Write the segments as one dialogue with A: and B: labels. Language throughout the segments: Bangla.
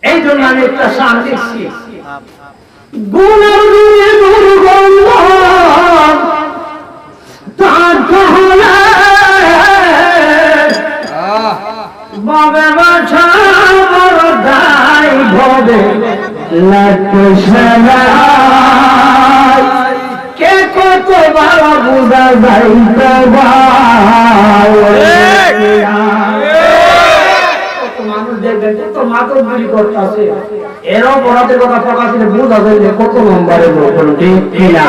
A: এই জন্য আমি একটা শান লিখছি, গুণের দুর্গন্ধ তার হলে বাবে বাছা বড় দায় ভবে কে কত ভালো বুঝা যাইত মানুষ দেখবেন কত মাতব গুলি করতেছে, এর অপরাধের কথা প্রকাশিত বোঝা যায় যে কত নম্বরের ঠিক কিনা,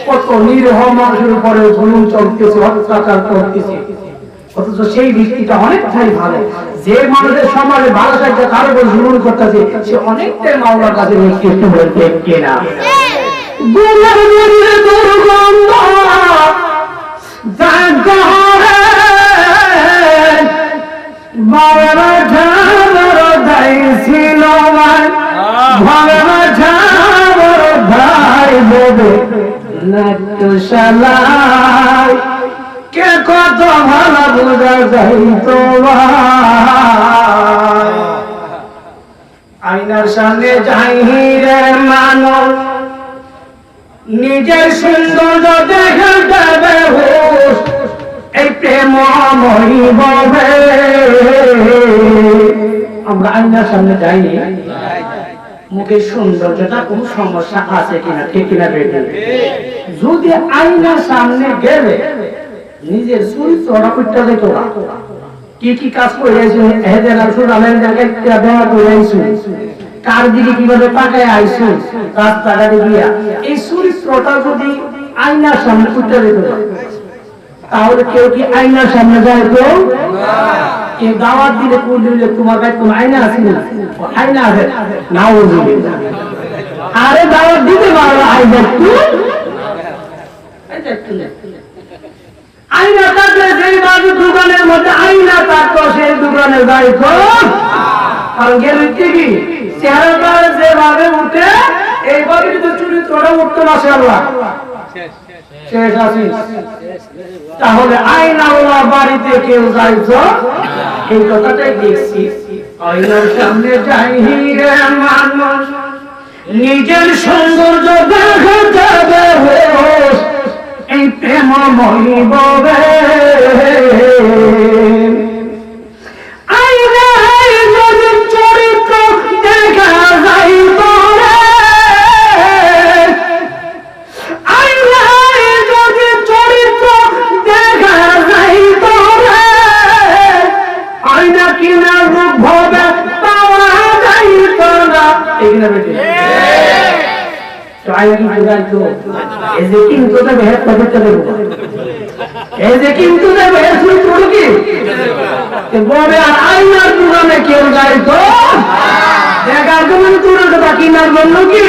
A: কত নিরীহ মানুষের উপরে জুলুম চলতেছে, অত্যাচার করতেছে। অথচ সেই ব্যক্তিটা অনেকটাই ভালো, যে মানুষের সমাজে ভালো থাকতে তার উপর জুলুম করতেছে সে অনেকটাই মাওলার কাছে নিকৃষ্ট হয়ে ঠিক কিনা। দুর্গন্ধ ছিল কে কত ভালো বোঝা যাইত আয়নার সামনে যাইরে মানুষ নিজের সৌন্দর্য দেখে দেবে এই প্রেমময়ী ববে। আমরা আয়নার সামনে যাই, মুখের সৌন্দর্যটা কোন সমস্যা আছে কিনা ঠিক কিনা বেরিয়ে, যদি আয়নার সামনে গেলে নিজের চরিত্রটা করতে যেত না, কি কি কাজ করে আইছো এদের আসলে আমি জায়গায় ব্যবহার করে আইছো, কার দিকে কিভাবে তাকায় আইছো রাস্তাঘাটে গিয়া, এই চরিত্রটা যদি আয়নার সামনে করতে যেত না তাহলে কেউ কি আয়নার সামনে যায় তো এই দাওয়াত দিলে কোন দিলে তোমার কাছে কোন আয়না আছে না, আয়না আছে নাও দিবে, আরে দাওয়াত দিতে পারো আয়না আয়না থাকলে যেই বাজু দোকানের মধ্যে আয়না থাকতো সেই দোকানে যাইত, কারণ গেলে কি চেহারাটা যেভাবে উঠে এইভাবে কিন্তু চরিত্রটা উঠতো না সে আল্লাহ শেষ আছে। তাহলে আয়নাওয়ালা বাড়িতে কেউ যাইত, এই কথাটাই দেখছি। আয়নার সামনে যাই রে মানুষ নিজের সৌন্দর্য দেখা যাবে এই প্রেমময়ী ববে। আয়নায় যদি চরিত্র দেখা যাইত আয়নার দোকানে কেউ যাইতো দেখার জন্য কিনার জন্য কি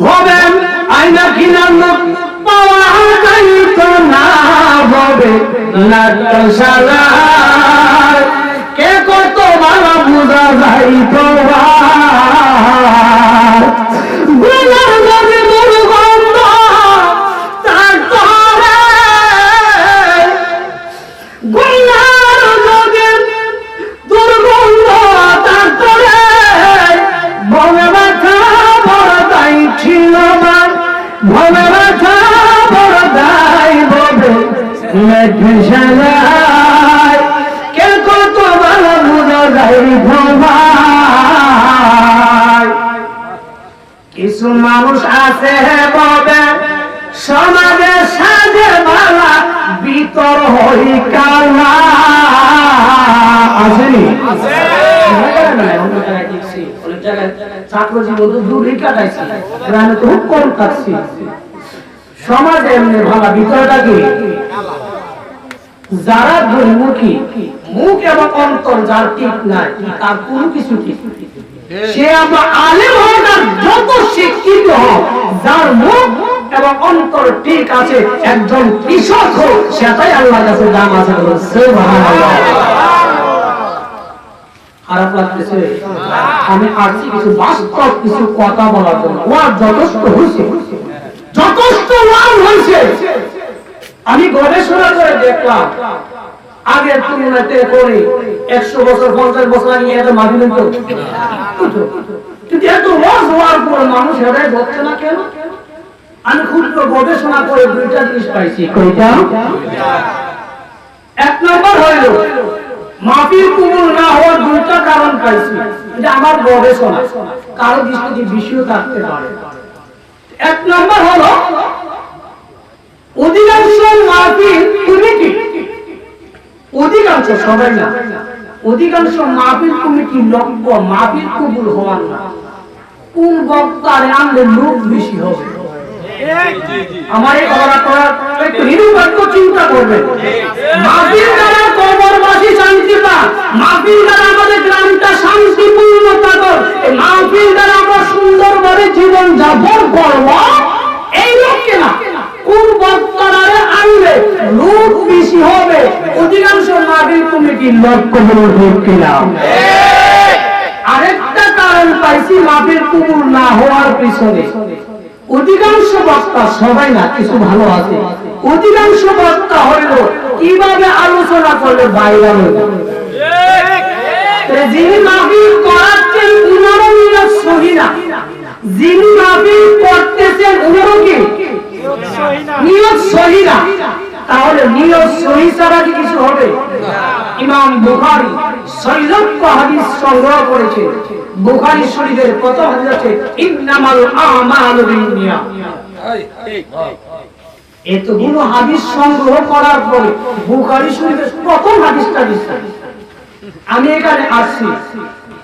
A: ভবেন আয়না কিনার লোক পাওয়া যাইত না ভবে নাট্যশালা কে কত ভালো বোঝা যাইত কে কত ভালো বোঝা যাইত কিছু মানুষ আছে বলে সমাজে সাজে ভালা ভিতর হই কালা আসেনি ছাত্র জীবন তো দূরই কাটাইছি, আমি তো খুব কম কাটছি। সমাজে এমনি ভালা ভিতরটা কি যারা দুর্মুখী মুখ এবং অন্তর যার ঠিক নাই তার কোন কিছু ঠিক, সে আমরা আলেম হোক আর যত শিক্ষিত হোক যার মুখ এবং অন্তর ঠিক আছে একজন কৃষক হোক সেটাই আল্লাহর কাছে দাম আছে। সুবহানাল্লাহ। খারাপ লাগতেছে, আমি আসছি কিছু বাস্তব কিছু কথা বলার জন্য। ওয়াজ যথেষ্ট হয়েছে, যথেষ্ট ওয়াজ হয়েছে। আমি গবেষণা করে দেখলাম আগের তুলনাতে করে 100 বছর 50 বছর আগে এত মাহফিল হতো কিন্তু এত ওয়াজ হওয়ার পর মানুষ হেদায়েত হচ্ছে না কেন? আমি ক্ষুদ্র গবেষণা করে দুইটা জিনিস পাইছি। কয়টা? এক নম্বর হইল মাহফিল কবুল না হওয়ার দুইটা কারণ পাইছি, এটা আমার গবেষণা, কারো দৃষ্টিতে বিষয় থাকতে পারে। এক নম্বর হলো অধিকাংশ মাহফিল কমিটি, অধিকাংশ সবাই না, অধিকাংশ মাহফিল কমিটি লক্ষ্য মাহফিল কবুল হওয়ার না, কোন বক্তারে আনলে লোক বেশি হবে। আমার এই কথাটা একটু নিরুপাত্য চিন্তা করবেন। মাহফিল দ্বারা কবরবাসী শান্তি পায়, মাহফিল দ্বারা আমাদের গ্রামটা শান্তিপূর্ণ থাকবে, এই মাহফিল দ্বারা আমরা সুন্দরভাবে জীবন যাপন করব, এই লক্ষ্যে না কোন বক্তারে আনলে লোক বেশি হবে। অধিকাংশ মাহফিল কমিটির লক্ষ্য হলো লোক কিনা। আরেকটা কারণ পাইছি মাহফিল কবুল না হওয়ার পিছনে, অধিকাংশ বক্তা, সবাই না, কিছু ভালো আছে, অধিকাংশ বক্তা হইল কিভাবে আলোচনা করলে ভাইরাল হবে। যিনি মাহফিল করাচ্ছেন উনারও নিয়ত সহি না, যিনি মাহফিল করতেছেন উনারও কি নিয়ত সহি না। তাহলে নিয়ত সহি ছাড়া কি কিছু হবে? ইমাম বুখারী 6 লক্ষ হাদিস সংগ্রহ করেছেন। বুখারী শরীফের প্রথম হাদিস আছে ইন্নামাল আমালু বিন্নিয়াত। এতগুলো হাদিস সংগ্রহ করার পরে বুখারী শরীফের প্রথম হাদিসটা দিচ্ছে। আমি এখানে আসছি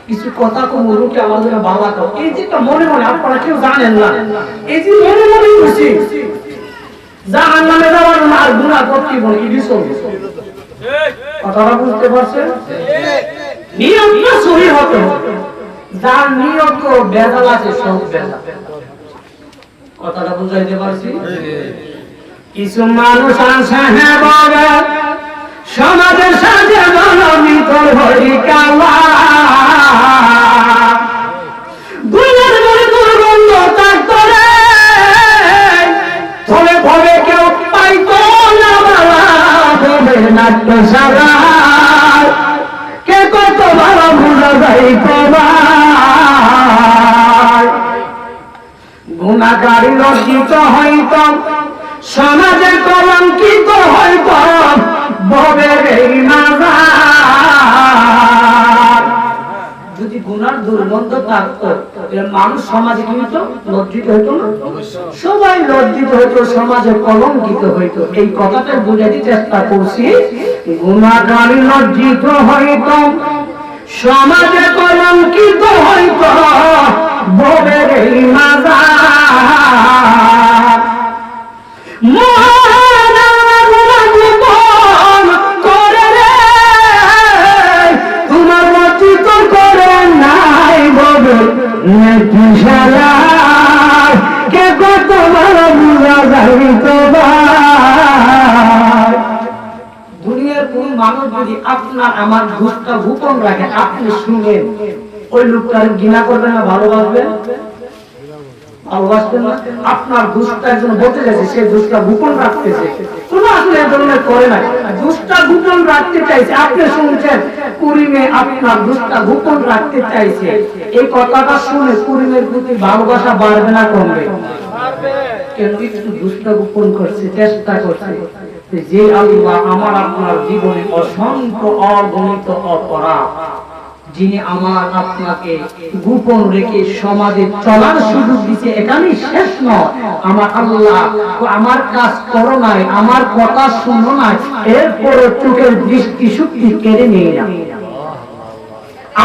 A: কিছু কথা কম রুকে আমাদের বাবা তো এই যে মনে মনে আপনারা কেউ জানেন না, এই যে মনে মনে করছি জাহান্নামে যাওয়ার না গুনাহ করতে বলে কি দিছো, কথাটা বুঝতে পারছেন? নিয়তটা সহি হতে হবে, যার নিয়ত বেজাল আছে সব বেজাল। কথাটা বুঝাইতে পারছি? কিছু মানুষ আছে হ্যাঁ বাবা সমাজের সাথে মানবিত হরি কালা গুণের মনে দুর্গন্ধ থাকতো রে, ফলে ভবে কেউ পাইতো না বাবা ভবে নাট্য সারা কে কত ভালো বুঝা যাইতো না। গুণাগারী লজ্জিত হইত, সমাজে কলঙ্কিত হইত ভবের এই মাজার। যদি গুনার দুর্গন্ধ থাকতো মানুষ সমাজে কি হইতো? লজ্জিত হইতো না? সবাই লজ্জিত হইতো, সমাজে কলঙ্কিত হইতো। এই কথাটা বুঝাতে চেষ্টা করছি। গুনাগারী লজ্জিত হইত, সমাজে কলঙ্কিত হইত ভবের এই মাজার। তোমার লজ্জিত করে নাই ভবে কে কত ভালো বুঝা যাইত। দুনিয়ার কোন মানুষ যদি আপনার আমার ঘুষটা গোপন রাখে, আপনি শুনেন, ওই লোকটার ঘৃণা করবেন না ভালোবাসবেন? ভালোবাসবেন না? আপনার দুষ্টা একজন বলতে গেছে, সে দুষ্টা গোপন রাখতেছে, কোন আসলে এ ধরনের করে না, দুষ্টা গোপন রাখতে চাইছে, আপনি শুনছেন করিমে আপনার দুষ্টা গোপন রাখতে চাইছে, এই কথাটা শুনে করিমের প্রতি ভালোবাসা বাড়বে না কমবে? কেন? একটু দুষ্টা গোপন করছে, চেষ্টা করছে। যে আল্লাহ আমার আপনার জীবনে অসংখ্য অগণিত অপরাধ, যিনি আমার আপনাকে গোপন রেখে সমাজে চলার সুযোগ দিচ্ছে, এখানেই শেষ নয়। আমার আল্লাহ আমার কাজ করো নাই, আমার কথা শুনো নাই, এরপরও চোখের দৃষ্টি শক্তি কেড়ে নিয়ে না।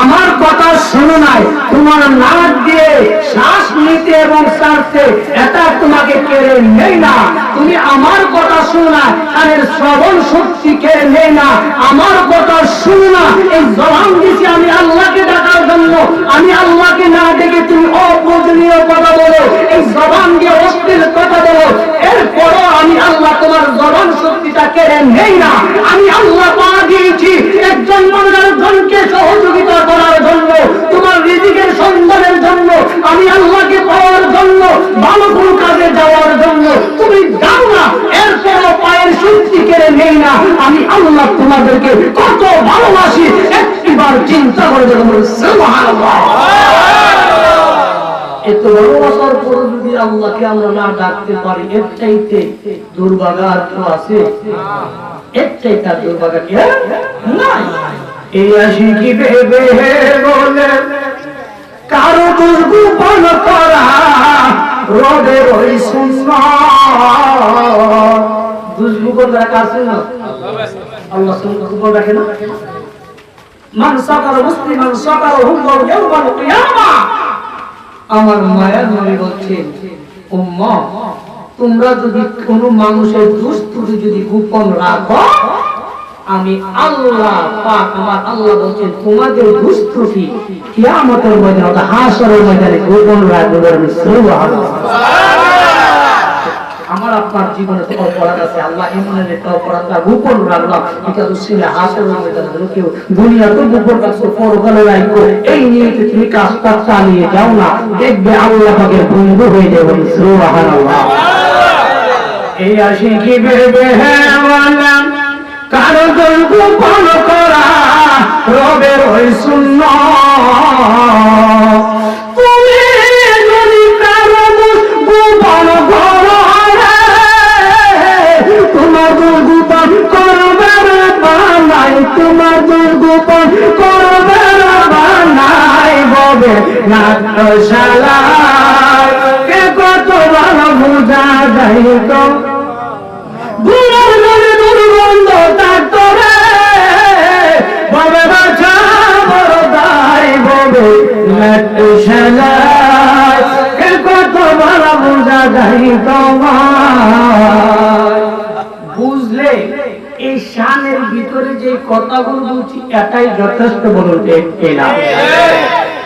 A: আমার কথা শুনো নাই, তোমার নাক দিয়ে শ্বাস নিতে এবং ছাড়তে এটা তোমাকে কেড়ে নেই না। তুমি আমার কথা শুনো না, কানের শ্রবণ শক্তি কেড়ে নেই না। আমার কথা শুনো না, এই জবান দিয়েছি আমি আল্লাহকে ডাকার জন্য, আমি আল্লাহকে না ডেকে তুমি অপ্রয়োজনীয় কথা বলো, এই জবান দিয়ে অশ্লীল কথা বলো, এরপরও আমি আল্লাহ তোমার জবান শক্তিটা কেড়ে নেই না। আমি আল্লাহ পা দিয়েছি একজন মানুষকে সহযোগিতা করার জন্য, তোমার রিজিকের সন্ধানের জন্য, আমি আল্লাহকে পাওয়ার জন্য, ভালো কোনো কাজে যাওয়ার জন্য তুমি যাও না, এরপরও পায়ের শক্তি কেড়ে নেই না, আমি আল্লাহ তোমাদেরকে কত ভালোবাসি একটিবার চিন্তা করে দেখুন। সুবহানাল্লাহ। এত ভালোবাসার পর যদি আল্লাহকে আমরা না ডাকতে পারি, এর চাইতে দুর্ভাগা আর কেউ আছে? এর চাইতে আর দুর্ভাগা কে নাই? এই আশিকি ভেবে বলে কারো দুর্গোপন করা রবের ওই সুন্নাত। দুর্গোপন করা কার সুন্নাত? আল্লাহ সুন্নাত রাখে না। মান সাকারা মুসলিমান সাকারাহুম ইয়াওমাল কিয়ামা। আমার মায়ের নবী বলছেন, উম্মাহ তোমরা যদি কোন মানুষের দুষ্ত্রুটি যদি গোপন রাখো, আমি আল্লাহ পাক আমার আল্লাহ বলছেন তোমাদের দুষ্ত্রুটি কিয়ামতের ময়দানে হাসরের ময়দানে গোপন রাখবে। সুবহানাল্লাহ। আমার আপনার জীবনে তো অপরাধ আছে, আল্লাহ এমনের একটা অপরাধ গোপন রাখলাম, এটা তো ছিল হাসরের ময়দানে কেউ দুনিয়া তো গোপন রাখছো, পরকালে রাখো, এই নিয়ে তুমি কাজটা চালিয়ে যাও না, দেখবে আল্লাহ পাকের বন্ধু হয়ে যাবে। সুবহানাল্লাহ। এই আশিকি ভেবে বললাম কারো গোপন করা রবের ওই সুন্নাত। তুমি যদি কারো গোপন করো, তোমার গোপন করবে বানাই, তোমার গোপন করবে বানাই ববে নাট্যশালা কে কত ভালো বুঝা যায় তো দুর্গন্ধ তার তোরে ববে বাছা বড় দায় ববে নাট্যশালা কে কত ভালো বুঝা যায় তোমার। বুঝলে এই শানের ভিতরে যে কথাগুলো বলছি এটাই যথেষ্ট বলতে না।